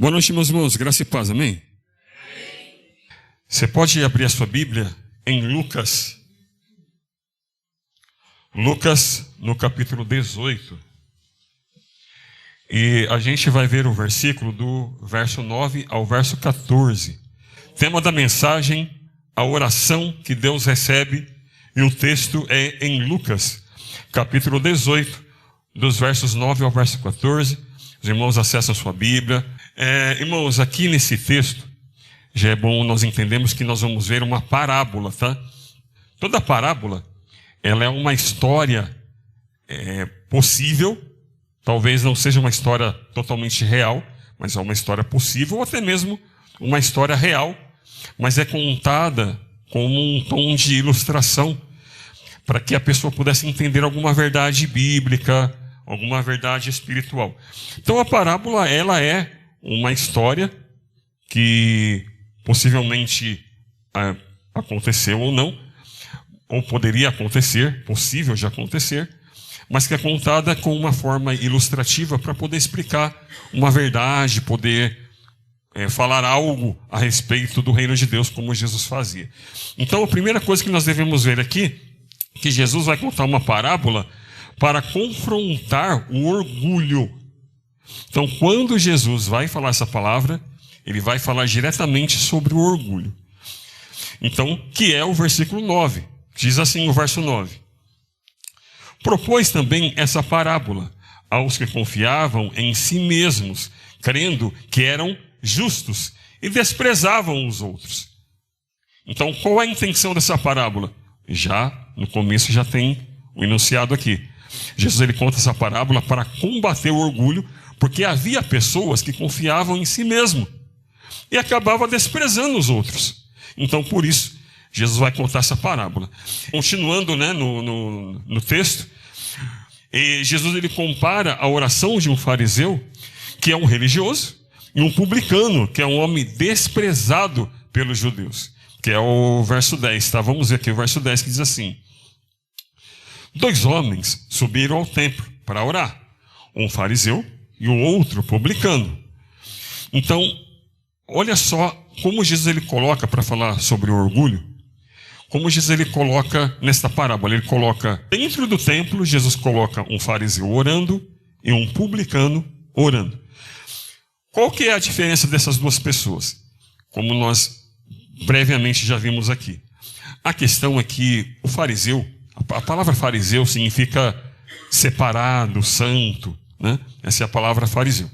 Boa noite, meus irmãos. Graça e paz, amém? Você pode abrir a sua Bíblia em Lucas. Lucas, no capítulo 18. E a gente vai ver o versículo do verso 9 ao verso 14. Tema da mensagem, a oração que Deus recebe. E o texto é em Lucas, capítulo 18, dos versos 9 ao verso 14. Os irmãos acessam a sua Bíblia. Irmãos, aqui nesse texto, já é bom nós entendemos que nós vamos ver uma parábola, tá? Toda parábola, ela é uma história possível, talvez não seja uma história totalmente real, mas é uma história possível, ou até mesmo uma história real, mas é contada como um tom de ilustração, para que a pessoa pudesse entender alguma verdade bíblica, alguma verdade espiritual. Então a parábola, ela é uma história que possivelmente aconteceu ou não, ou poderia acontecer, possível de acontecer, mas que é contada com uma forma ilustrativa para poder explicar uma verdade, poder falar algo a respeito do reino de Deus, como Jesus fazia. Então a primeira coisa que nós devemos ver aqui, que Jesus vai contar uma parábola para confrontar o orgulho. Então, quando Jesus vai falar essa palavra, ele vai falar diretamente sobre o orgulho. Então, que é o versículo 9. Diz assim o verso 9. Propôs também essa parábola aos que confiavam em si mesmos, crendo que eram justos e desprezavam os outros. Então, qual é a intenção dessa parábola? Já no começo já tem o enunciado aqui. Jesus ele conta essa parábola para combater o orgulho, porque havia pessoas que confiavam em si mesmo e acabavam desprezando os outros. Então, por isso, Jesus vai contar essa parábola. Continuando, no texto, Jesus ele compara a oração de um fariseu, que é um religioso, e um publicano, que é um homem desprezado pelos judeus, que é o verso 10. Tá? Vamos ver aqui o verso 10, que diz assim: 2 homens subiram ao templo para orar, um fariseu e o outro publicano. Então, olha só como Jesus ele coloca para falar sobre o orgulho, como Jesus ele coloca nesta parábola. Ele coloca dentro do templo, Jesus coloca um fariseu orando e um publicano orando. Qual que é a diferença dessas duas pessoas? Como nós previamente já vimos aqui. A questão é que o fariseu, a palavra fariseu significa separado, santo, né? Essa é a palavra fariseu.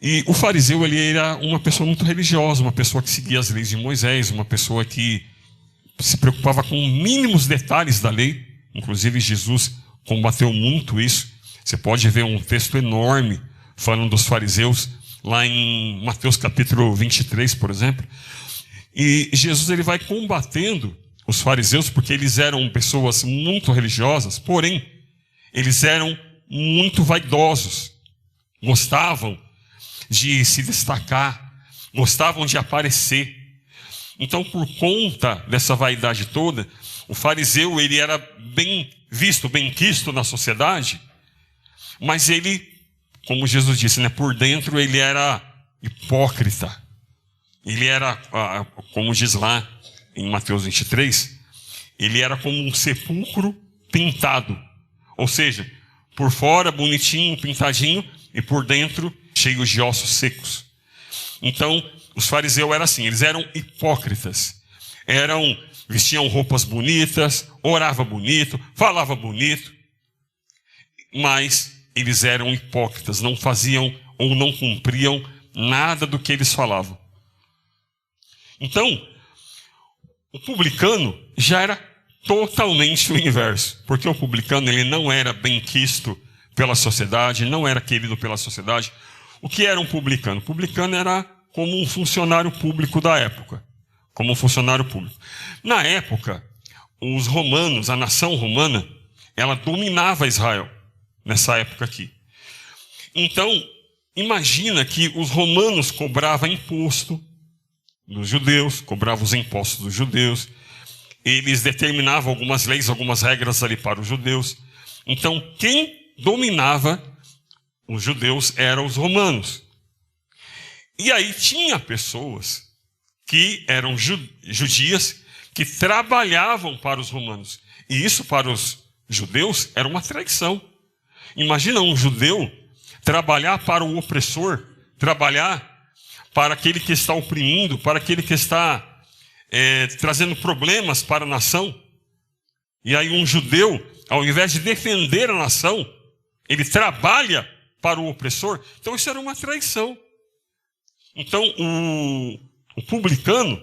E o fariseu ele era uma pessoa muito religiosa, uma pessoa que seguia as leis de Moisés, uma pessoa que se preocupava com mínimos detalhes da lei. Inclusive Jesus combateu muito isso. Você pode ver um texto enorme falando dos fariseus lá em Mateus capítulo 23, por exemplo. E Jesus ele vai combatendo os fariseus porque eles eram pessoas muito religiosas, porém eles eram muito vaidosos, gostavam de se destacar, gostavam de aparecer. Então, por conta dessa vaidade toda, o fariseu ele era bem visto, bem quisto na sociedade, mas ele, como Jesus disse, por dentro ele era hipócrita. Ele era, como diz lá em Mateus 23, ele era como um sepulcro pintado. Ou seja, por fora bonitinho, pintadinho, e por dentro cheio de ossos secos. Então, os fariseus eram assim, eles eram hipócritas. Vestiam roupas bonitas, oravam bonito, falavam bonito, mas eles eram hipócritas, não faziam ou não cumpriam nada do que eles falavam. Então, o publicano já era totalmente o inverso, porque o publicano ele não era bem quisto pela sociedade, não era querido pela sociedade. O que era um publicano? O publicano era como um funcionário público da época, como um funcionário público. Na época, os romanos, a nação romana, ela dominava Israel, nessa época aqui. Então, imagina que os romanos cobravam imposto dos judeus, cobravam os impostos dos judeus, eles determinavam algumas leis, algumas regras ali para os judeus. Então, quem dominava os judeus eram os romanos. E aí tinha pessoas que eram judias que trabalhavam para os romanos. E isso para os judeus era uma traição. Imagina um judeu trabalhar para o opressor, trabalhar para aquele que está oprimindo, para aquele que está trazendo problemas para a nação. E aí um judeu, ao invés de defender a nação, ele trabalha para o opressor. Então isso era uma traição. Então o publicano,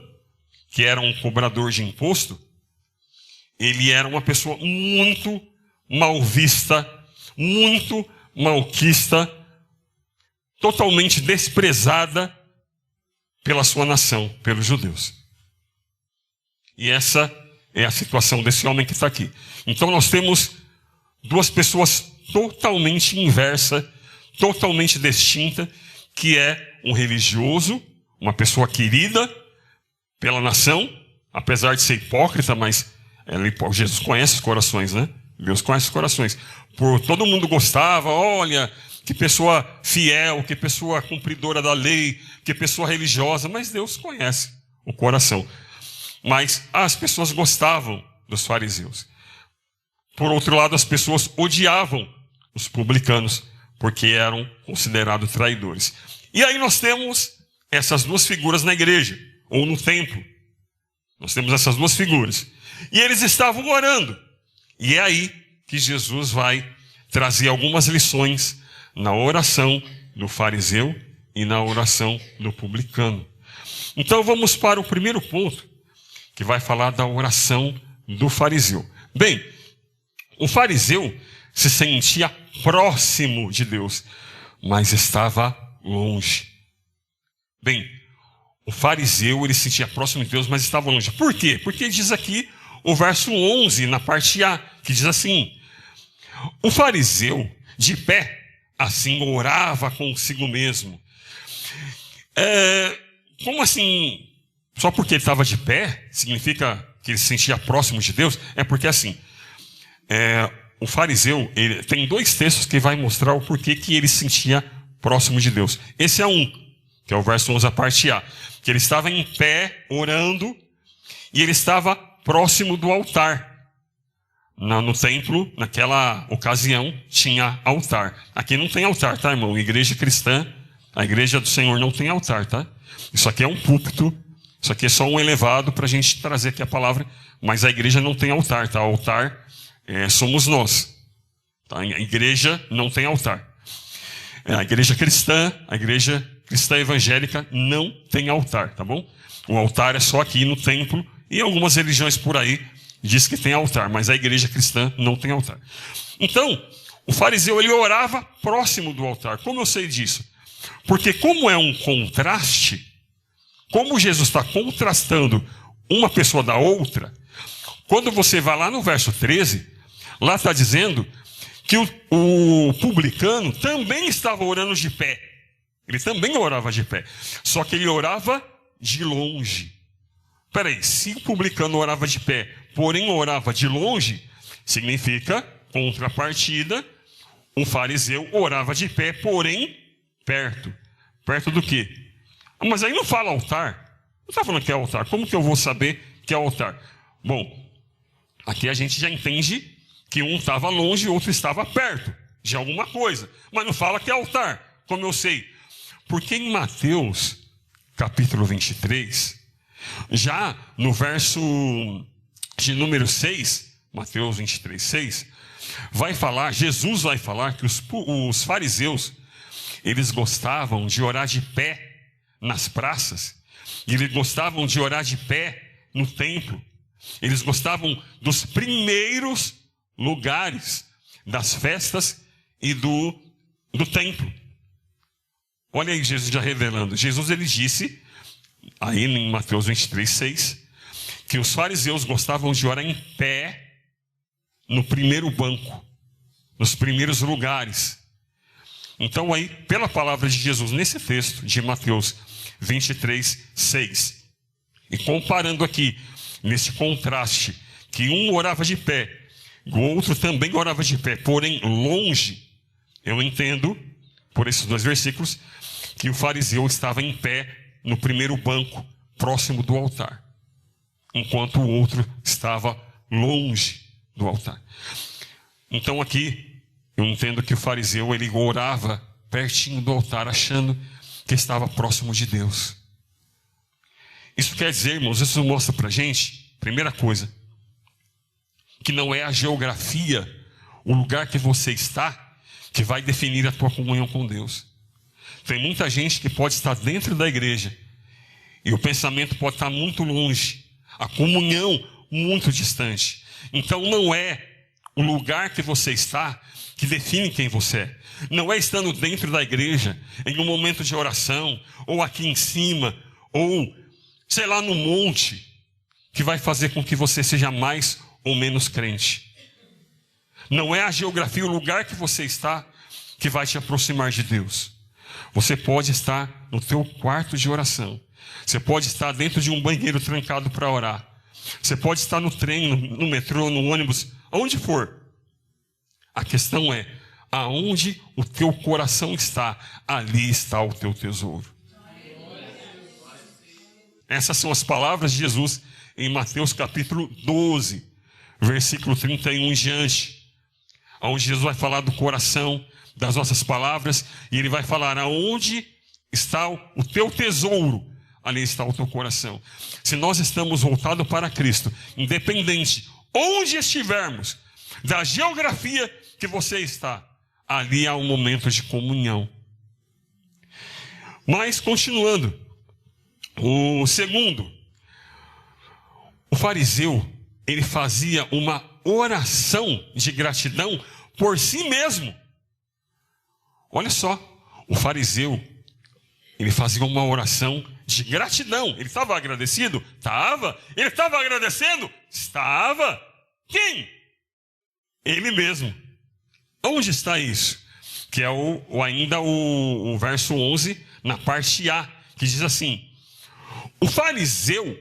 que era um cobrador de imposto, ele era uma pessoa muito mal vista, muito malquista, totalmente desprezada pela sua nação, pelos judeus. E essa é a situação desse homem que está aqui. Então nós temos duas pessoas totalmente inversas, totalmente distintas, que é um religioso, uma pessoa querida pela nação, apesar de ser hipócrita, mas Jesus conhece os corações, né? Deus conhece os corações. Todo mundo gostava, olha, que pessoa fiel, que pessoa cumpridora da lei, que pessoa religiosa, mas Deus conhece o coração. Mas as pessoas gostavam dos fariseus. Por outro lado, as pessoas odiavam os publicanos, porque eram considerados traidores. E aí nós temos essas duas figuras na igreja, ou no templo. Nós temos essas duas figuras. E eles estavam orando. E é aí que Jesus vai trazer algumas lições na oração do fariseu e na oração do publicano. Então vamos para o primeiro ponto, que vai falar da oração do fariseu. Bem, o fariseu se sentia próximo de Deus, mas estava longe. Bem, o fariseu, ele se sentia próximo de Deus, mas estava longe. Por quê? Porque diz aqui o verso 11, na parte A, que diz assim: o fariseu, de pé, assim orava consigo mesmo. Como assim? Só porque ele estava de pé, significa que ele se sentia próximo de Deus? É porque assim, o fariseu, ele tem dois textos que vai mostrar o porquê que ele se sentia próximo de Deus. Esse é um, que é o verso 11, a parte A, que ele estava em pé, orando, e ele estava próximo do altar. No templo, naquela ocasião, tinha altar. Aqui não tem altar, tá, irmão? Igreja cristã, a igreja do Senhor não tem altar, tá? Isso aqui é um púlpito, isso aqui é só um elevado para a gente trazer aqui a palavra, mas a igreja não tem altar, tá? O altar somos nós. Tá? A igreja não tem altar. A igreja cristã evangélica não tem altar, tá bom? O altar é só aqui no templo, e algumas religiões por aí diz que tem altar, mas a igreja cristã não tem altar. Então, o fariseu, ele orava próximo do altar. Como eu sei disso? Porque como é um contraste, como Jesus está contrastando uma pessoa da outra, quando você vai lá no verso 13, lá está dizendo que o publicano também estava orando de pé. Ele também orava de pé, só que ele orava de longe. Peraí, se o publicano orava de pé, porém orava de longe, significa, contrapartida, o fariseu orava de pé, porém perto. Perto do quê? Mas aí não fala altar. Não está falando que é altar. Como que eu vou saber que é altar? Bom, aqui a gente já entende que um estava longe e o outro estava perto de alguma coisa. Mas não fala que é altar. Como eu sei? Porque em Mateus, capítulo 23... já no verso de número 6, Mateus 23, 6, Jesus vai falar que os fariseus, eles gostavam de orar de pé nas praças, e eles gostavam de orar de pé no templo, eles gostavam dos primeiros lugares das festas e do templo. Olha aí Jesus já revelando. Jesus, ele disse aí em Mateus 23, 6, que os fariseus gostavam de orar em pé no primeiro banco, nos primeiros lugares. Então aí, pela palavra de Jesus, nesse texto de Mateus 23, 6, e comparando aqui, nesse contraste, que um orava de pé, o outro também orava de pé, porém longe, eu entendo, por esses dois versículos, que o fariseu estava em pé no primeiro banco, próximo do altar, enquanto o outro estava longe do altar. Então aqui, eu entendo que o fariseu, ele orava pertinho do altar, achando que estava próximo de Deus. Isso quer dizer, irmãos, isso mostra pra gente, primeira coisa, que não é a geografia, o lugar que você está, que vai definir a tua comunhão com Deus. Tem muita gente que pode estar dentro da igreja, e o pensamento pode estar muito longe, a comunhão muito distante. Então não é o lugar que você está que define quem você é. Não é estando dentro da igreja, em um momento de oração, ou aqui em cima, ou, sei lá, no monte, que vai fazer com que você seja mais ou menos crente. Não é a geografia, o lugar que você está, que vai te aproximar de Deus. Você pode estar no teu quarto de oração. Você pode estar dentro de um banheiro trancado para orar. Você pode estar no trem, no metrô, no ônibus, aonde for. A questão é, aonde o teu coração está, ali está o teu tesouro. Essas são as palavras de Jesus em Mateus capítulo 12, versículo 31 em diante, onde Jesus vai falar do coração, das nossas palavras, e ele vai falar aonde está o teu tesouro, ali está o teu coração. Se nós estamos voltados para Cristo, independente onde estivermos, da geografia que você está, ali há um momento de comunhão. Mas continuando, o segundo, o fariseu, ele fazia uma oração de gratidão por si mesmo. Olha só, o fariseu, ele fazia uma oração de gratidão. Ele estava agradecido? Estava. Ele estava agradecendo? Estava. Quem? Ele mesmo. Onde está isso? Que é ainda o verso 11, na parte A, que diz assim: o fariseu,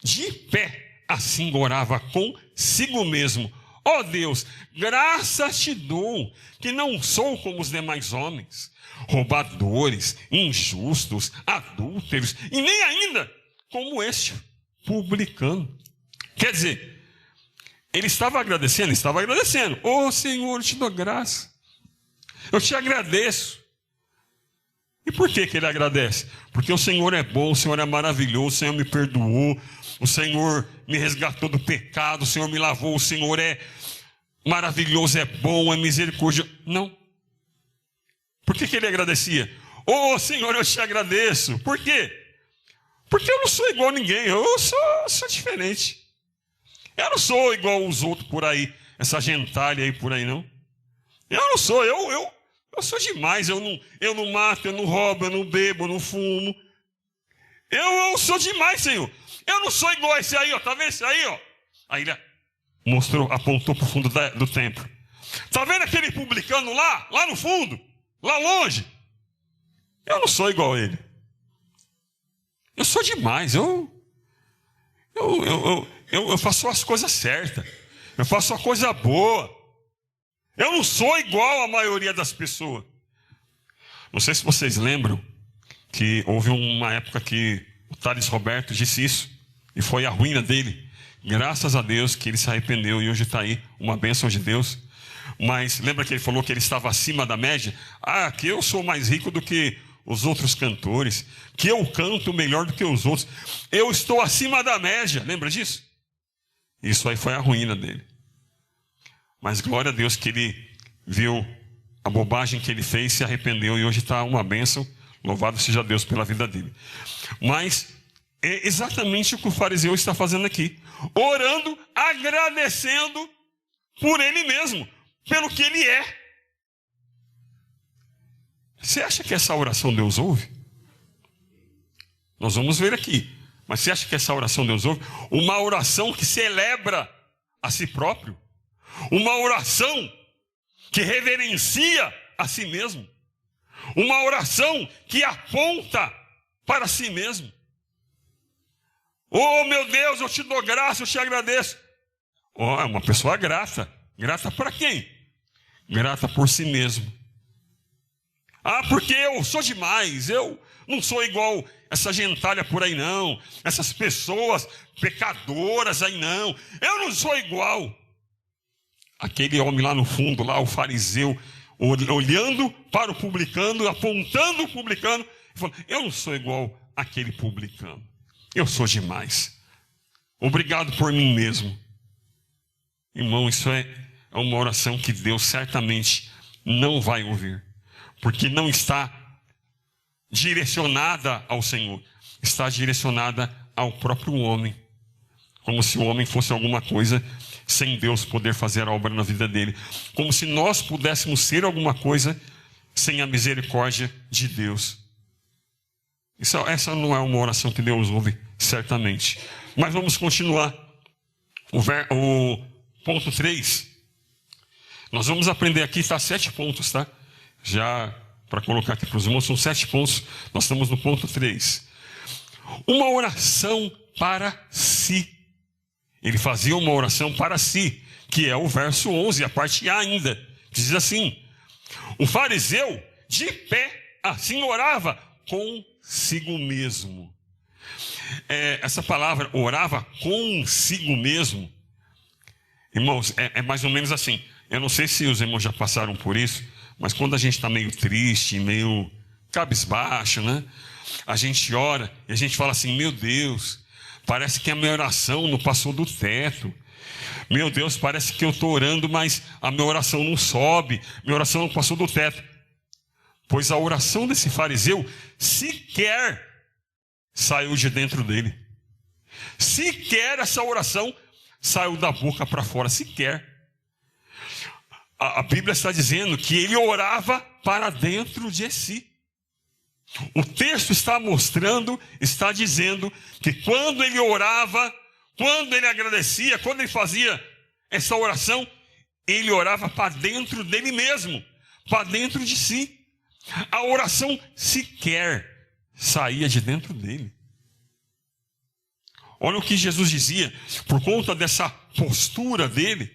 de pé, assim orava consigo mesmo: ó Deus, graças te dou, que não sou como os demais homens, roubadores, injustos, adúlteros, e nem ainda como este publicano. Quer dizer, ele estava agradecendo. Ô Senhor, eu te dou graça, eu te agradeço. E por que ele agradece? Porque o Senhor é bom, o Senhor é maravilhoso, o Senhor me perdoou, o Senhor me resgatou do pecado, o Senhor me lavou, o Senhor é maravilhoso, é bom, é misericórdia. Não. Por que ele agradecia? Ô Senhor, eu te agradeço. Por quê? Porque eu não sou igual a ninguém, eu sou diferente. Eu não sou igual os outros por aí, essa gentalha aí por aí, não. Eu não sou, eu sou demais, eu não mato, eu não roubo, eu não bebo, eu não fumo. Eu sou demais, Senhor. Eu não sou igual a esse aí, ó. Tá vendo esse aí, ó? Aí ele apontou para o fundo do templo. Tá vendo aquele publicano lá no fundo? Lá longe? Eu não sou igual a ele. Eu sou demais, eu faço as coisas certas. Eu faço a coisa boa. Eu não sou igual a maioria das pessoas. Não sei se vocês lembram que houve uma época que o Thales Roberto disse isso, e foi a ruína dele. Graças a Deus que ele se arrependeu e hoje está aí, uma bênção de Deus. Mas lembra que ele falou que ele estava acima da média? Que eu sou mais rico do que os outros cantores, que eu canto melhor do que os outros. Eu estou acima da média, lembra disso? Isso aí foi a ruína dele. Mas glória a Deus que ele viu a bobagem que ele fez, se arrependeu e hoje está uma bênção. Louvado seja Deus pela vida dele. Mas é exatamente o que o fariseu está fazendo aqui. Orando, agradecendo por ele mesmo, pelo que ele é. Você acha que essa oração Deus ouve? Nós vamos ver aqui. Mas você acha que essa oração Deus ouve? Uma oração que celebra a si próprio. Uma oração que reverencia a si mesmo. Uma oração que aponta para si mesmo. Oh meu Deus, eu te dou graça, eu te agradeço. É uma pessoa grata. Grata para quem? Grata por si mesmo. Ah, porque eu sou demais, eu não sou igual essa gentalha por aí não, essas pessoas pecadoras aí não, eu não sou igual. Aquele homem lá no fundo, lá o fariseu, olhando para o publicano, apontando o publicano, e falando, eu não sou igual àquele publicano, eu sou demais. Obrigado por mim mesmo. Irmão, isso é uma oração que Deus certamente não vai ouvir, porque não está direcionada ao Senhor, está direcionada ao próprio homem, como se o homem fosse alguma coisa sem Deus poder fazer a obra na vida dele, como se nós pudéssemos ser alguma coisa sem a misericórdia de Deus. Essa não é uma oração que Deus ouve, certamente. Mas vamos continuar. O ponto 3. Nós vamos aprender aqui, está 7 pontos, tá? Já para colocar aqui para os irmãos, são 7 pontos. Nós estamos no ponto 3. Uma oração para si. Ele fazia uma oração para si, que é o verso 11, a parte A ainda. Diz assim: o fariseu, de pé, assim orava consigo mesmo. Essa palavra, orava consigo mesmo, irmãos, é mais ou menos assim. Eu não sei se os irmãos já passaram por isso, mas quando a gente está meio triste, meio cabisbaixo, né? A gente ora e a gente fala assim, meu Deus, parece que a minha oração não passou do teto. Meu Deus, parece que eu estou orando, mas a minha oração não sobe, minha oração não passou do teto. Pois a oração desse fariseu sequer saiu de dentro dele. Sequer essa oração saiu da boca para fora, sequer. A Bíblia está dizendo que ele orava para dentro de si. O texto está mostrando, está dizendo que quando ele orava, quando ele agradecia, quando ele fazia essa oração, ele orava para dentro dele mesmo, para dentro de si. A oração sequer saía de dentro dele. Olha o que Jesus dizia, por conta dessa postura dele,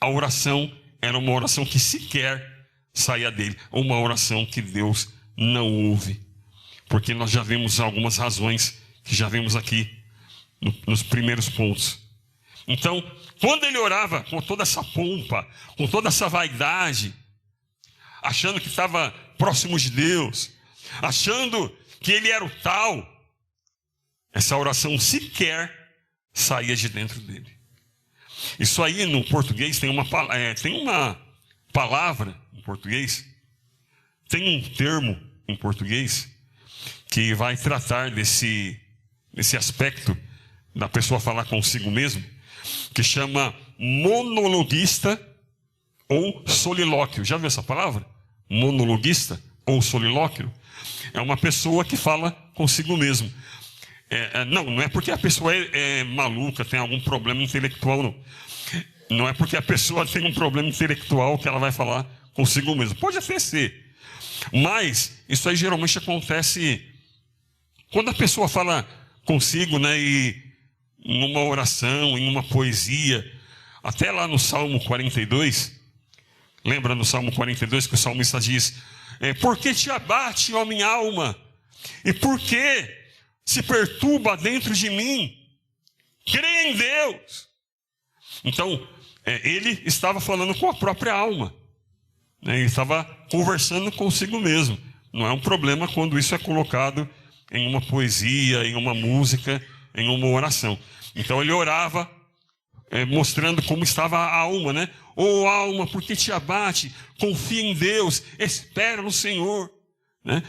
a oração era uma oração que sequer saía dele, uma oração que Deus não ouve, porque nós já vimos algumas razões que já vimos aqui nos primeiros pontos. Então, quando ele orava com toda essa pompa, com toda essa vaidade, achando que estava próximo de Deus, achando que ele era o tal, essa oração sequer saía de dentro dele. Isso aí no português tem uma palavra em português, tem um termo em português que vai tratar desse aspecto da pessoa falar consigo mesmo, que chama monologuista ou solilóquio. Já viu essa palavra? Monologuista ou solilóquio? É uma pessoa que fala consigo mesmo. Não é porque a pessoa é maluca, tem algum problema intelectual, não. Não é porque a pessoa tem um problema intelectual que ela vai falar consigo mesmo. Pode até ser. Mas isso aí geralmente acontece quando a pessoa fala consigo, né? E em uma oração, em uma poesia. Até lá no Salmo 42. Lembra no Salmo 42 que o salmista diz: por que te abate, ó minha alma? E por que se perturba dentro de mim? Crê em Deus. Então, ele estava falando com a própria alma, né? Ele estava conversando consigo mesmo. Não é um problema quando isso é colocado em uma poesia, em uma música, em uma oração. Então ele orava, mostrando como estava a alma, né? Ô alma, por que te abate? Confia em Deus, espera no Senhor, né?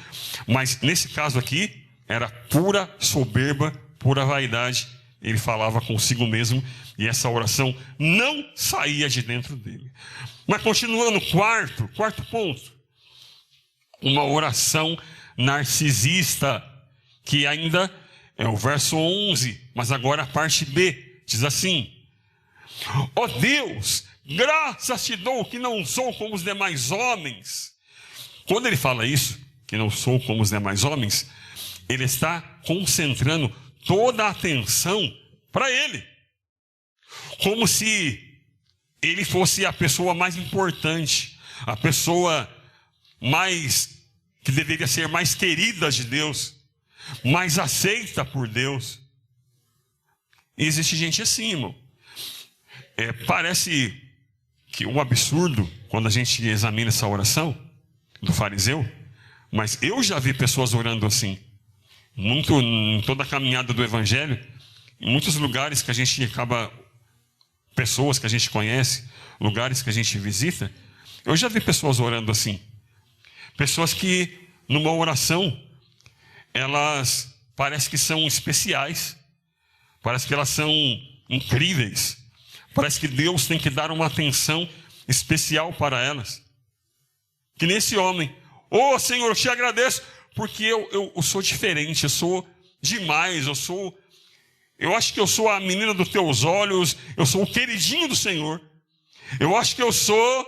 Mas nesse caso aqui, era pura soberba, pura vaidade. Ele falava consigo mesmo e essa oração não saía de dentro dele. Mas continuando, quarto ponto. Uma oração narcisista, que ainda é o verso 11, mas agora a parte B, diz assim: ó Deus, graças te dou que não sou como os demais homens. Quando ele fala isso, que não sou como os demais homens, ele está concentrando toda a atenção para ele, como se ele fosse a pessoa mais importante, a pessoa que deveria ser mais querida de Deus, mais aceita por Deus. E existe gente assim, irmão. Parece que um absurdo quando a gente examina essa oração do fariseu, mas eu já vi pessoas orando assim. Muito em toda a caminhada do evangelho, em muitos lugares que a gente acaba, pessoas que a gente conhece, lugares que a gente visita, eu já vi pessoas orando assim. Pessoas que numa oração, elas parece que são especiais, parece que elas são incríveis, parece que Deus tem que dar uma atenção especial para elas. Que nesse homem, Senhor, eu te agradeço, porque eu sou diferente, eu sou demais, eu acho que eu sou a menina dos teus olhos, eu sou o queridinho do Senhor. Eu acho que eu sou,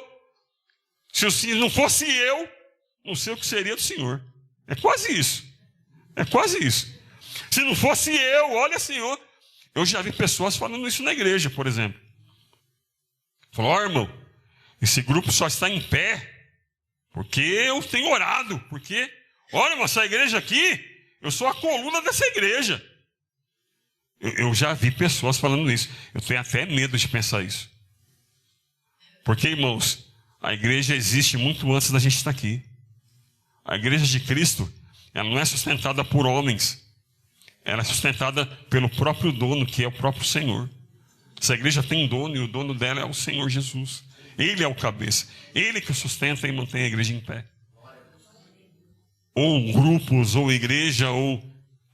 se não fosse eu, não sei o que seria do Senhor. É quase isso. É quase isso. Se não fosse eu, olha, Senhor. Eu já vi pessoas falando isso na igreja, por exemplo. Falou, irmão, esse grupo só está em pé porque eu tenho orado. Porque, olha, irmão, essa igreja aqui, eu sou a coluna dessa igreja. Eu já vi pessoas falando isso. Eu tenho até medo de pensar isso. Porque, irmãos, a igreja existe muito antes da gente estar aqui. A igreja de Cristo, ela não é sustentada por homens. Ela é sustentada pelo próprio dono, que é o próprio Senhor. Essa igreja tem dono, e o dono dela é o Senhor Jesus. Ele é o cabeça. Ele que sustenta e mantém a igreja em pé. Ou grupos, ou igreja, ou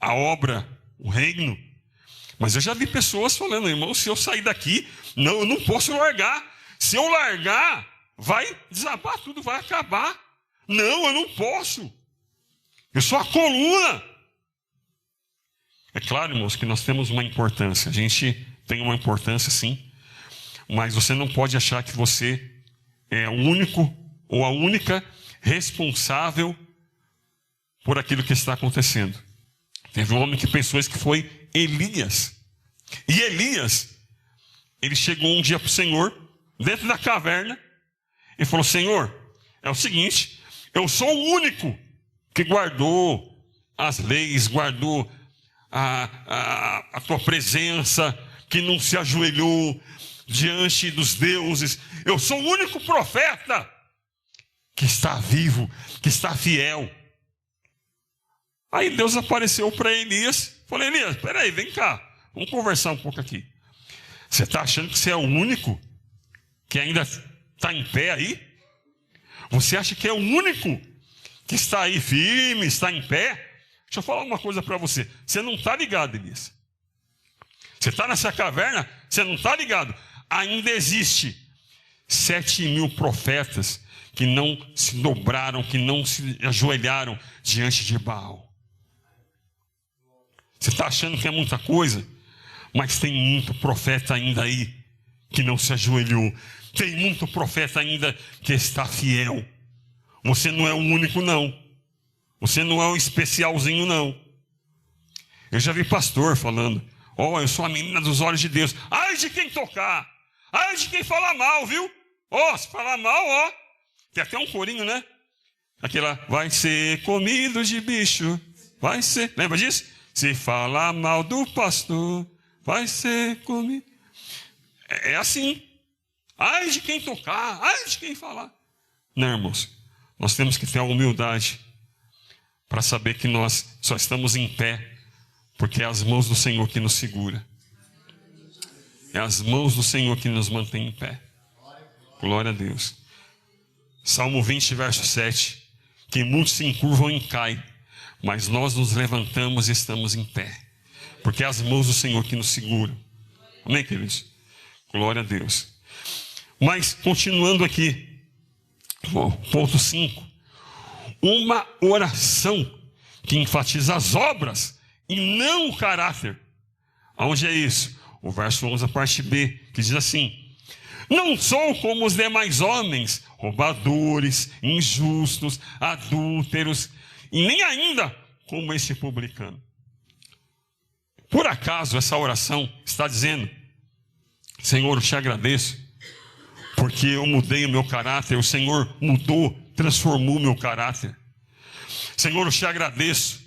a obra, o reino. Mas eu já vi pessoas falando, irmão, se eu sair daqui, eu não posso largar. Se eu largar, vai desabar tudo, vai acabar. Não, eu não posso. Eu sou a coluna. É claro, irmãos, que nós temos uma importância. A gente tem uma importância, sim. Mas você não pode achar que você é o único ou a única responsável por aquilo que está acontecendo. Teve um homem que pensou isso, que foi Elias. E Elias, ele chegou um dia para o Senhor, dentro da caverna, e falou, Senhor, é o seguinte, eu sou o único que guardou as leis, guardou a tua presença, que não se ajoelhou diante dos deuses. Eu sou o único profeta que está vivo, que está fiel. Aí Deus apareceu para Elias. Falei, Elias, peraí, vem cá. Vamos conversar um pouco aqui. Você está achando que você é o único que ainda está em pé aí? Você acha que é o único que está aí firme, está em pé? Deixa eu falar uma coisa para você. Você não está ligado, Elias. Você está nessa caverna, você não está ligado. Ainda existe 7.000 profetas que não se dobraram, que não se ajoelharam diante de Baal. Você está achando que é muita coisa? Mas tem muito profeta ainda aí que não se ajoelhou. Tem muito profeta ainda que está fiel. Você não é o único, não. Você não é o especialzinho, não. Eu já vi pastor falando, eu sou a menina dos olhos de Deus. Ai de quem tocar. Ai de quem falar mal, viu? Se falar mal, tem até um corinho, né? Aquela, vai ser comido de bicho. Vai ser, lembra disso? Se falar mal do pastor, vai ser comido. É assim. Ai de quem tocar, ai de quem falar. Não, irmãos. Nós temos que ter a humildade para saber que nós só estamos em pé porque é as mãos do Senhor que nos segura. É as mãos do Senhor que nos mantém em pé. Glória a Deus. Salmo 20, verso 7. Que muitos se encurvam e caem, mas nós nos levantamos e estamos em pé. Porque é as mãos do Senhor que nos seguram. Amém, queridos? Glória a Deus. Mas, continuando aqui. Ponto 5. Uma oração que enfatiza as obras e não o caráter. Aonde é isso? O verso 11, a parte B, que diz assim: não sou como os demais homens, roubadores, injustos, adúlteros, e nem ainda como esse publicano. Por acaso essa oração está dizendo: Senhor, eu te agradeço, porque eu mudei o meu caráter, o Senhor mudou transformou meu caráter. Senhor, eu te agradeço,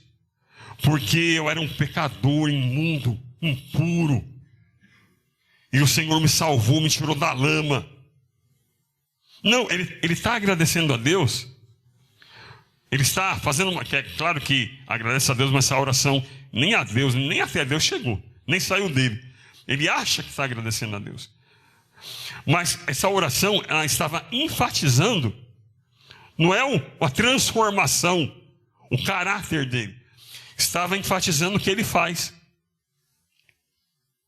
porque eu era um pecador imundo, impuro, e o Senhor me salvou, me tirou da lama. Não, ele está agradecendo a Deus. Ele está fazendo é claro que agradece a Deus, mas essa oração nem a Deus, nem até Deus chegou, nem saiu dele. Ele acha que está agradecendo a Deus. Mas essa oração, ela estava enfatizando, não é a transformação, o caráter dele. Estava enfatizando o que ele faz.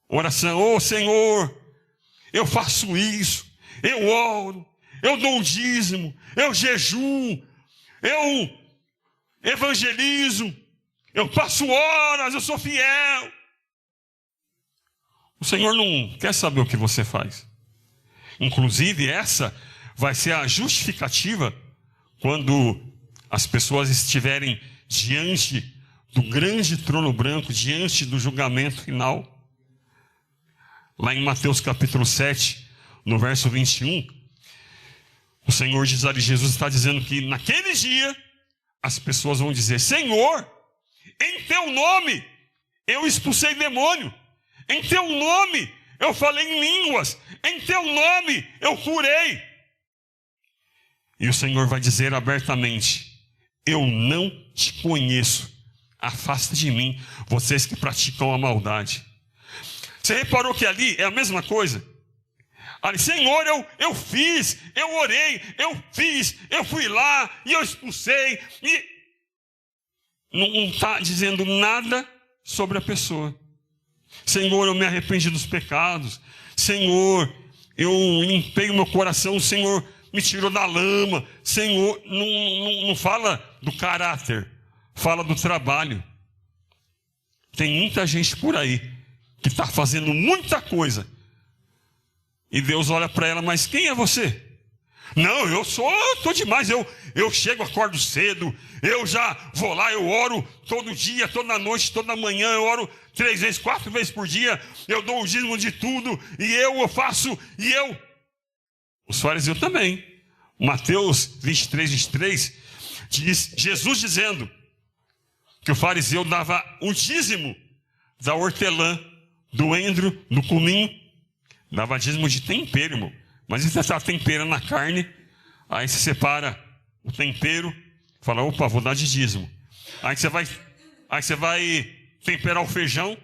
Oração, ô Senhor, eu faço isso, eu oro, eu dou um dízimo, eu jejuo, eu evangelizo, eu passo horas, eu sou fiel. O Senhor não quer saber o que você faz. Inclusive, essa vai ser a justificativa quando as pessoas estiverem diante do grande trono branco, diante do julgamento final. Lá em Mateus capítulo 7, no verso 21, o Senhor diz ali, Jesus está dizendo que naquele dia as pessoas vão dizer: Senhor, em teu nome eu expulsei demônio, em teu nome eu falei em línguas, em teu nome eu curei. E o Senhor vai dizer abertamente: eu não te conheço, afasta de mim, vocês que praticam a maldade. Você reparou que ali é a mesma coisa? Ali, Senhor, eu fiz, eu orei, eu fiz, eu fui lá e eu expulsei. E não está dizendo nada sobre a pessoa. Senhor, eu me arrependi dos pecados. Senhor, eu limpei o meu coração. Senhor, me tirou da lama. Senhor, não fala do caráter, fala do trabalho. Tem muita gente por aí que está fazendo muita coisa. E Deus olha para ela, mas quem é você? Não, eu estou demais, eu chego, acordo cedo, eu já vou lá, eu oro todo dia, toda noite, toda manhã, eu oro 3 vezes, 4 vezes por dia, eu dou o dízimo de tudo, e eu faço, e eu... Os fariseus também. Mateus 23, 23, diz Jesus dizendo que o fariseu dava o dízimo da hortelã, do endro, do cominho, dava dízimo de tempero, irmão. Mas você está temperando a carne, aí você separa o tempero, fala, opa, vou dar de dízimo. Aí você vai temperar o feijão,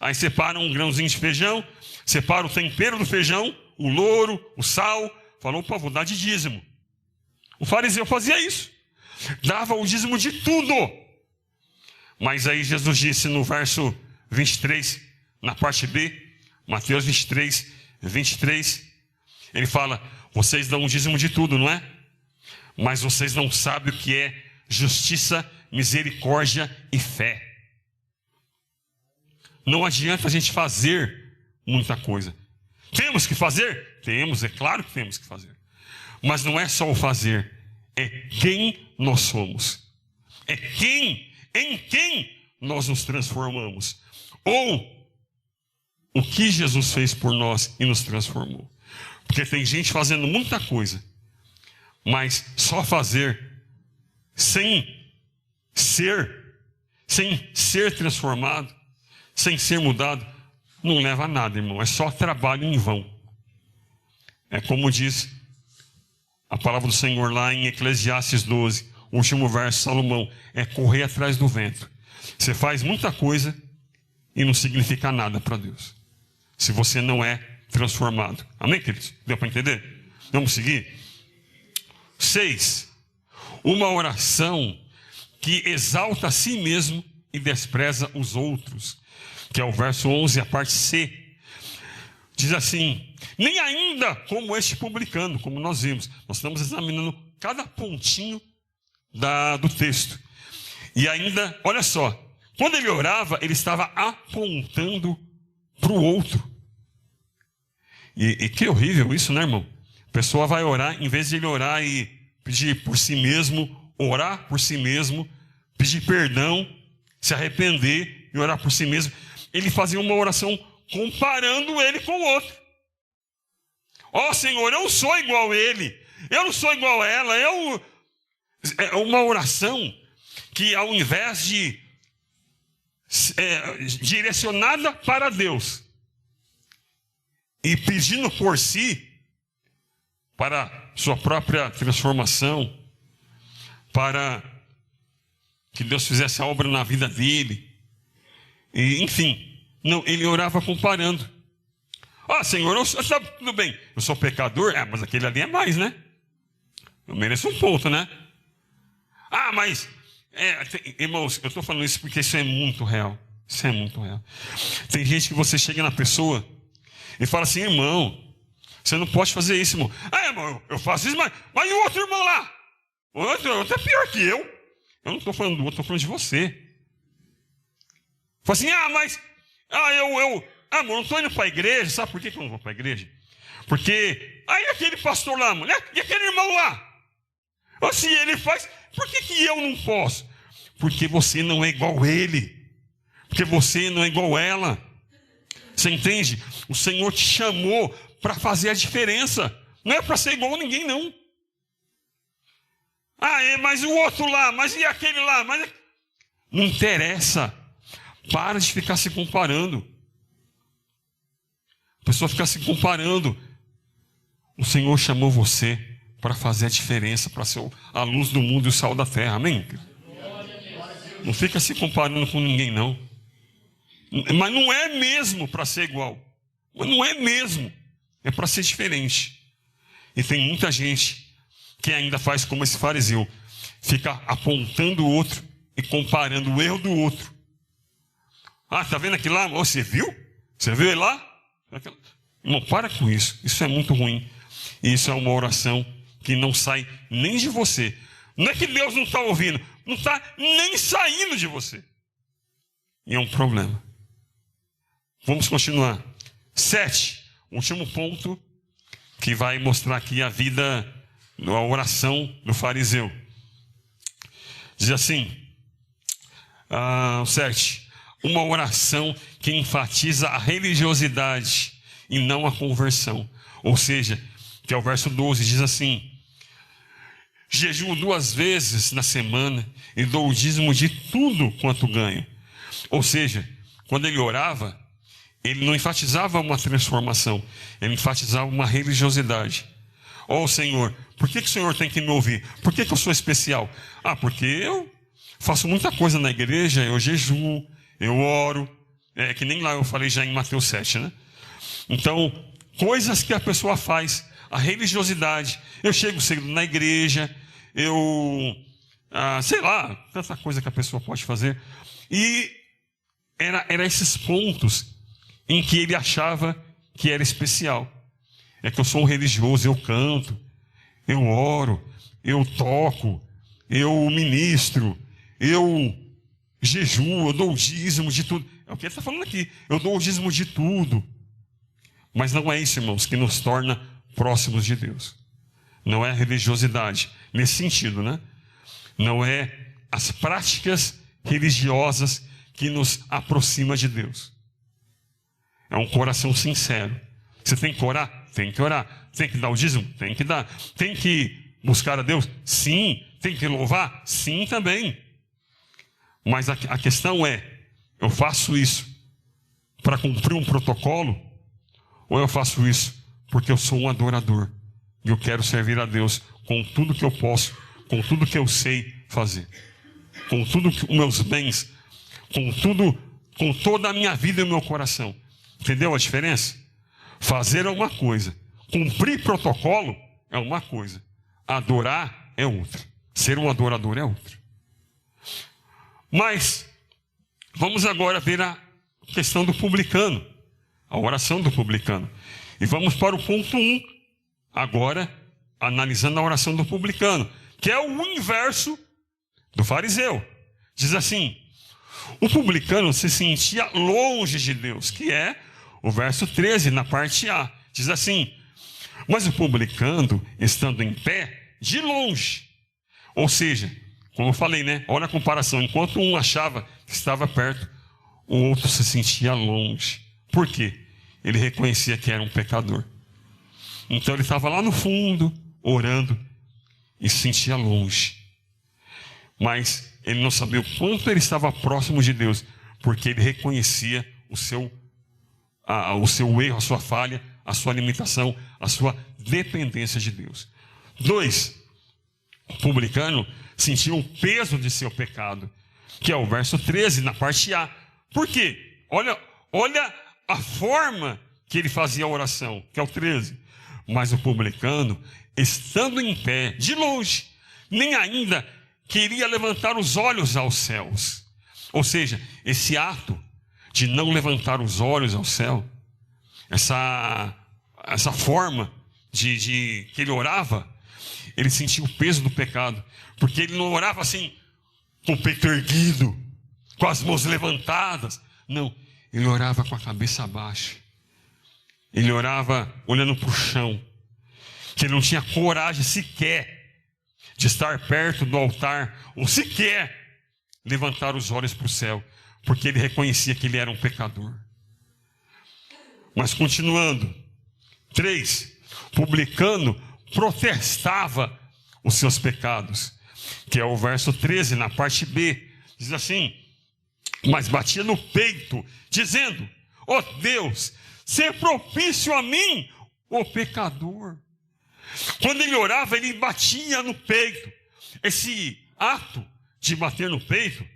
aí separa um grãozinho de feijão, separa o tempero do feijão, o louro, o sal, fala, opa, vou dar de dízimo. O fariseu fazia isso, dava o dízimo de tudo. Mas aí Jesus disse no verso 23, na parte B, Mateus 23, 23, ele fala, vocês dão um dízimo de tudo, não é? Mas vocês não sabem o que é justiça, misericórdia e fé. Não adianta a gente fazer muita coisa. Temos que fazer? Temos, é claro que temos que fazer. Mas não é só o fazer, é quem nós somos. É em quem nós nos transformamos. Ou o que Jesus fez por nós e nos transformou. Porque tem gente fazendo muita coisa, mas só fazer sem ser transformado, sem ser mudado, não leva a nada, irmão. É só trabalho em vão. É como diz a palavra do Senhor lá em Eclesiastes 12, o último verso, Salomão, é correr atrás do vento. Você faz muita coisa e não significa nada para Deus, se você não é transformado. Amém, queridos? Deu para entender? Vamos seguir? 6. Uma oração que exalta a si mesmo e despreza os outros, que é o verso 11, a parte C. Diz assim, nem ainda como este publicano, como nós vimos. Nós estamos examinando cada pontinho do texto. E ainda, olha só, quando ele orava, ele estava apontando para o outro. E que horrível isso, né, irmão? A pessoa vai orar, em vez de ele orar e pedir por si mesmo, orar por si mesmo, pedir perdão, se arrepender e orar por si mesmo, ele fazia uma oração comparando ele com o outro. Ó Senhor, eu não sou igual a ele, eu não sou igual a ela, é uma oração que, ao invés de direcionada para Deus e pedindo por si, para sua própria transformação, para que Deus fizesse a obra na vida dele, e, enfim, não, ele orava comparando. Senhor, tá tudo bem, eu sou pecador, mas aquele ali é mais, né? Eu mereço um ponto, né? Mas, irmãos, eu estou falando isso porque isso é muito real. Isso é muito real. Tem gente que você chega na pessoa e fala assim, irmão, você não pode fazer isso, irmão. Irmão, eu faço isso, mas e o outro irmão lá? O outro é pior que eu. Eu não estou falando do outro, estou falando de você. Fala assim, eu não estou indo para a igreja. Sabe por que eu não vou para a igreja? Porque, aquele pastor lá, né? E aquele irmão lá? Se ele faz, por que eu não posso? Porque você não é igual a ele. Porque você não é igual a ela. Você entende? O Senhor te chamou para fazer a diferença. Não é para ser igual a ninguém, não. Mas o outro lá, mas e aquele lá? Não interessa. Para de ficar se comparando. A pessoa fica se comparando. O Senhor chamou você para fazer a diferença, para ser a luz do mundo e o sal da terra. Amém? Não fica se comparando com ninguém, não. Mas não é mesmo para ser igual. Mas não é mesmo. É para ser diferente. E tem muita gente que ainda faz como esse fariseu. Fica apontando o outro e comparando o erro do outro. Tá vendo aquilo lá? Você viu? Você viu ele lá? Irmão, para com isso. Isso é muito ruim. E isso é uma oração que não sai nem de você. Não é que Deus não está ouvindo. Não está nem saindo de você. E é um problema. Vamos continuar. 7. Último ponto que vai mostrar aqui a vida, a oração do fariseu. Diz assim, 7. Uma oração que enfatiza a religiosidade e não a conversão. Ou seja, que é o verso 12, diz assim, jejuo 2 vezes na semana e dou o dízimo de tudo quanto ganho. Ou seja, quando ele orava, ele não enfatizava uma transformação, ele enfatizava uma religiosidade. Senhor, por que o Senhor tem que me ouvir? Por que eu sou especial? Porque eu faço muita coisa na igreja, eu jejuo, eu oro. Que nem lá eu falei já em Mateus 7, né? Então, coisas que a pessoa faz, a religiosidade. Eu chego cedo na igreja, sei lá, tanta coisa que a pessoa pode fazer. E era esses pontos em que ele achava que era especial. É que eu sou um religioso, eu canto, eu oro, eu toco, eu ministro, eu jejuo, eu dou o dízimo de tudo. É o que ele está falando aqui. Eu dou o dízimo de tudo. Mas não é isso, irmãos, que nos torna próximos de Deus. Não é a religiosidade, nesse sentido, né? Não é as práticas religiosas que nos aproxima de Deus. É um coração sincero. Você tem que orar? Tem que orar. Tem que dar o dízimo? Tem que dar. Tem que buscar a Deus? Sim. Tem que louvar? Sim também. Mas a questão é, eu faço isso para cumprir um protocolo? Ou eu faço isso porque eu sou um adorador e eu quero servir a Deus com tudo que eu posso, com tudo que eu sei fazer, com tudo que os meus bens, com toda a minha vida e o meu coração? Entendeu a diferença? Fazer é uma coisa, cumprir protocolo é uma coisa, adorar é outra, ser um adorador é outra. Mas vamos agora ver a questão do publicano, a oração do publicano. E vamos para o ponto 1, agora analisando a oração do publicano, que é o inverso do fariseu. Diz assim, o publicano se sentia longe de Deus, que é o verso 13, na parte A. Diz assim, mas o publicano, estando em pé, de longe. Ou seja, como eu falei, né? Olha a comparação. Enquanto um achava que estava perto, o outro se sentia longe. Por quê? Ele reconhecia que era um pecador. Então ele estava lá no fundo, orando, e se sentia longe. Mas ele não sabia o quanto ele estava próximo de Deus, porque ele reconhecia o seu erro, a sua falha, a sua limitação, a sua dependência de Deus. 2, o publicano sentiu o peso de seu pecado, que é o verso 13, na parte A. Por quê? Olha a forma que ele fazia a oração, que é o 13. Mas o publicano, estando em pé, de longe, nem ainda queria levantar os olhos aos céus. Ou seja, esse ato de não levantar os olhos ao céu, essa forma de que ele orava, ele sentia o peso do pecado, porque ele não orava assim, com o peito erguido, com as mãos levantadas. Não, ele orava com a cabeça baixa. Ele orava olhando para o chão, que ele não tinha coragem sequer de estar perto do altar, ou sequer levantar os olhos para o céu, porque ele reconhecia que ele era um pecador. Mas continuando, 3, publicano protestava os seus pecados, que é o verso 13, na parte B, diz assim: mas batia no peito, dizendo: ó Deus, ser propício a mim, o pecador. Quando ele orava, ele batia no peito. Esse ato de bater no peito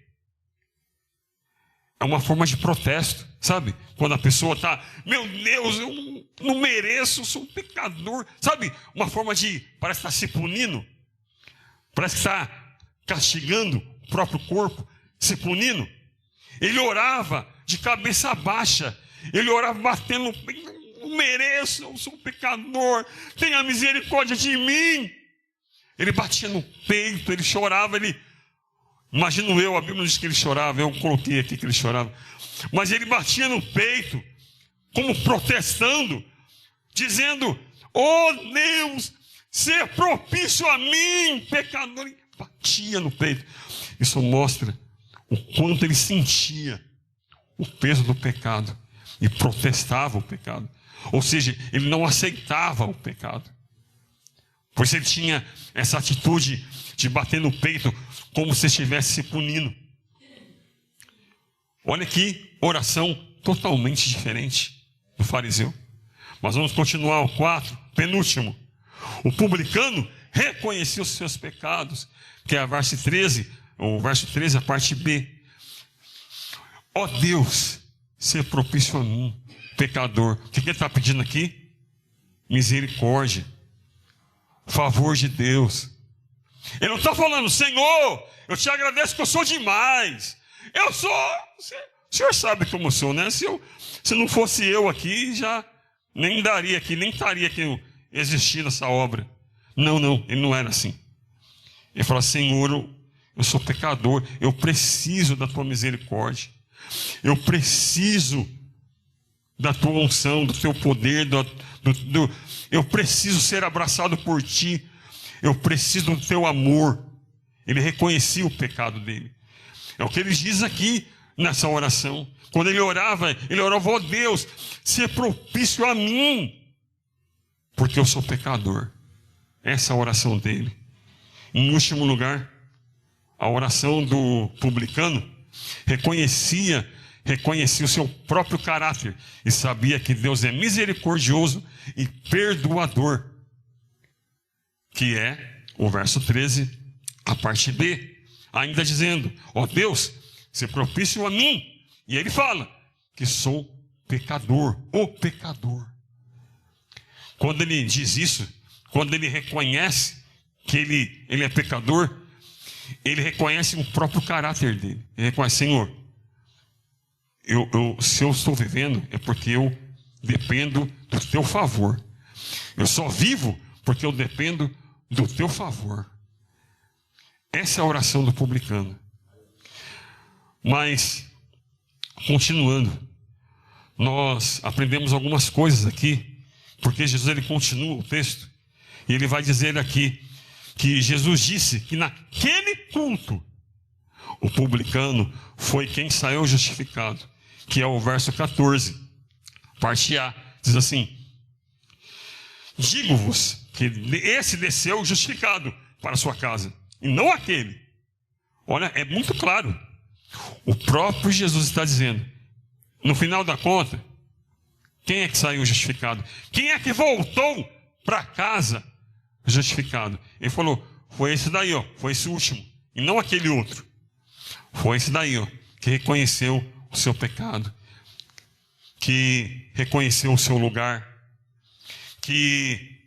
é uma forma de protesto, sabe? Quando a pessoa está, meu Deus, eu não mereço, eu sou um pecador. Sabe? Uma forma de, parece que está se punindo. Parece que está castigando o próprio corpo, se punindo. Ele orava de cabeça baixa. Ele orava batendo no peito. Não mereço, eu sou um pecador. Tenha misericórdia de mim. Ele batia no peito, ele chorava, imagino eu, a Bíblia diz que ele chorava, eu coloquei aqui que ele chorava. Mas ele batia no peito, como protestando, dizendo: ó Deus, ser propício a mim, pecador. Ele batia no peito. Isso mostra o quanto ele sentia o peso do pecado e protestava o pecado. Ou seja, ele não aceitava o pecado. Pois ele tinha essa atitude de bater no peito como se estivesse se punindo. Olha que oração totalmente diferente do fariseu. Mas vamos continuar o 4, penúltimo. O publicano reconheceu os seus pecados, que é o verso 13, a parte B. Ó Deus, ser propício a mim, pecador. O que ele está pedindo aqui? Misericórdia. Favor de Deus. Ele não está falando: Senhor, eu te agradeço que eu sou demais. Eu sou... O senhor sabe como eu sou, né? Se não fosse eu aqui, já nem daria aqui, nem estaria aqui existindo essa obra. Não, ele não era assim. Ele fala: Senhor, eu sou pecador, eu preciso da tua misericórdia. Eu preciso da tua unção, do teu poder, eu preciso ser abraçado por ti. Eu preciso do teu amor. Ele reconhecia o pecado dele. É o que ele diz aqui nessa oração. Quando ele orava, ó Deus, ser propício a mim, porque eu sou pecador. Essa é a oração dele. Em último lugar, a oração do publicano reconhecia o seu próprio caráter e sabia que Deus é misericordioso e perdoador, que é o verso 13, a parte B, ainda dizendo: ó Deus, ser propício a mim. E ele fala que sou pecador, o pecador. Quando ele diz isso, quando ele reconhece que ele é pecador, ele reconhece o próprio caráter dele. Ele reconhece: Senhor, se eu estou vivendo é porque eu dependo do teu favor. Eu só vivo porque eu dependo do teu favor. Essa é a oração do publicano. Mas, continuando, nós aprendemos algumas coisas aqui, porque Jesus ele continua o texto, e ele vai dizer aqui que Jesus disse que naquele culto o publicano foi quem saiu justificado, que é o verso 14, parte A, diz assim: digo-vos que esse desceu justificado para a sua casa, e não aquele. Olha, é muito claro. O próprio Jesus está dizendo, no final da conta, quem é que saiu justificado? Quem é que voltou para casa justificado? Ele falou, foi esse daí, ó, foi esse último, e não aquele outro. Foi esse daí, ó, que reconheceu o seu pecado, que reconheceu o seu lugar, que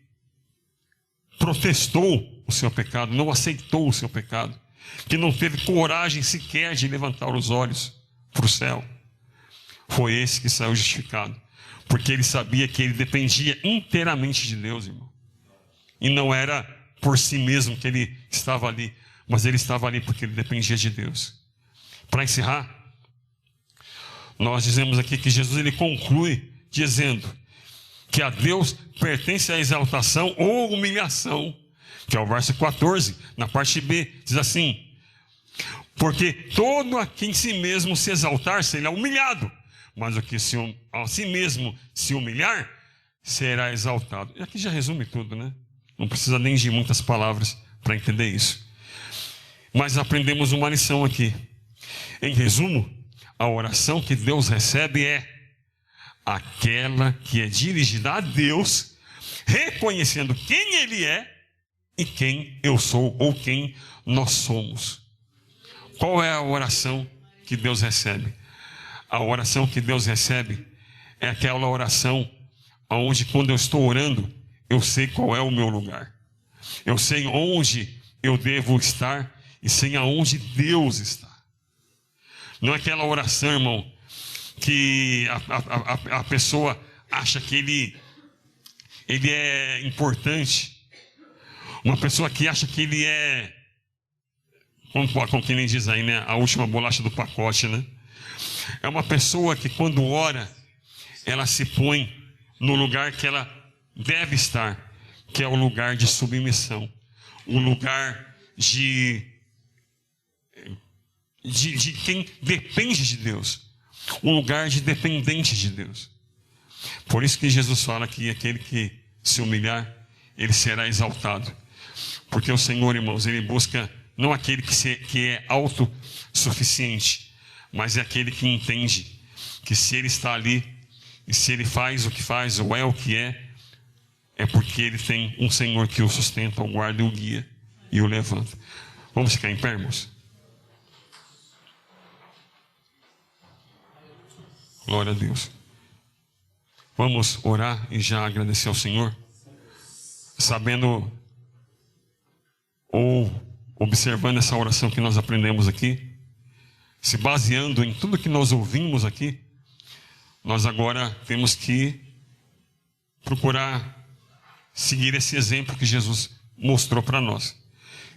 protestou o seu pecado, não aceitou o seu pecado, que não teve coragem sequer de levantar os olhos para o céu. Foi esse que saiu justificado, porque ele sabia que ele dependia inteiramente de Deus, irmão. E não era por si mesmo que ele estava ali, mas ele estava ali porque ele dependia de Deus. Para encerrar, nós dizemos aqui que Jesus ele conclui dizendo que a Deus pertence a exaltação ou humilhação, que é o verso 14, na parte B, diz assim, porque todo a quem si mesmo se exaltar será humilhado, mas o que a si mesmo se humilhar será exaltado. E aqui já resume tudo, né? Não precisa nem de muitas palavras para entender isso. Mas aprendemos uma lição aqui. Em resumo, a oração que Deus recebe é aquela que é dirigida a Deus, reconhecendo quem Ele é e quem eu sou ou quem nós somos. Qual é a oração que Deus recebe? A oração que Deus recebe é aquela oração onde, quando eu estou orando, eu sei qual é o meu lugar. Eu sei onde eu devo estar e sei aonde Deus está. Não é aquela oração, irmão, que a pessoa acha que ele é importante. Uma pessoa que acha que ele é, como que nem diz aí, né? A última bolacha do pacote, né? É uma pessoa que quando ora, ela se põe no lugar que ela deve estar, que é o lugar de submissão, o lugar de quem depende de Deus, um lugar de dependente de Deus. Por isso que Jesus fala que aquele que se humilhar, ele será exaltado. Porque o Senhor, irmãos, ele busca não aquele que é autossuficiente, mas é aquele que entende que se ele está ali, e se ele faz o que faz, ou é o que é porque ele tem um Senhor que o sustenta, o guarda e o guia, e o levanta. Vamos ficar em pé, irmãos? Glória a Deus. Vamos orar e já agradecer ao Senhor, sabendo ou observando essa oração que nós aprendemos aqui, se baseando em tudo que nós ouvimos aqui, nós agora temos que procurar seguir esse exemplo que Jesus mostrou para nós.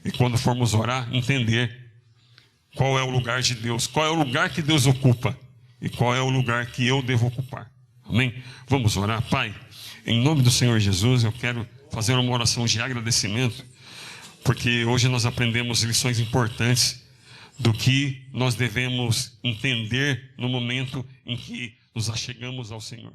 E quando formos orar, entender qual é o lugar de Deus, qual é o lugar que Deus ocupa e qual é o lugar que eu devo ocupar. Amém? Vamos orar. Pai, em nome do Senhor Jesus, eu quero fazer uma oração de agradecimento, porque hoje nós aprendemos lições importantes do que nós devemos entender no momento em que nos achegamos ao Senhor.